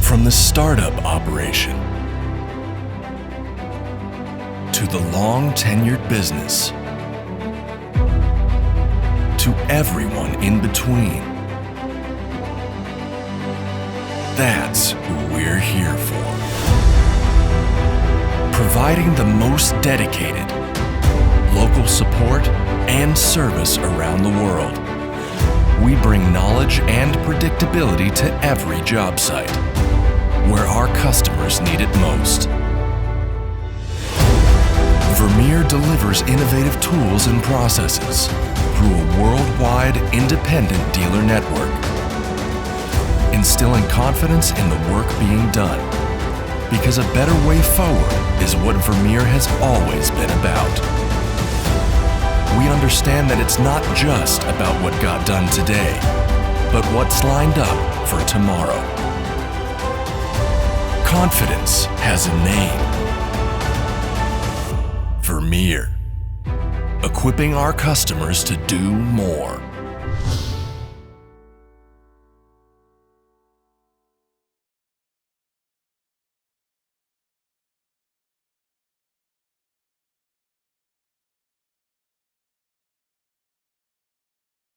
From the startup operation to the long-tenured business to everyone in between. That's who we're here for. Providing the most dedicated local support and service around the world. We bring knowledge and predictability to every job site where our customers need it most. Vermeer delivers innovative tools and processes through a worldwide independent dealer network, instilling confidence in the work being done, because a better way forward is what Vermeer has always been about. We understand that it's not just about what got done today, but what's lined up for tomorrow. Confidence has a name. Vermeer. Equipping our customers to do more.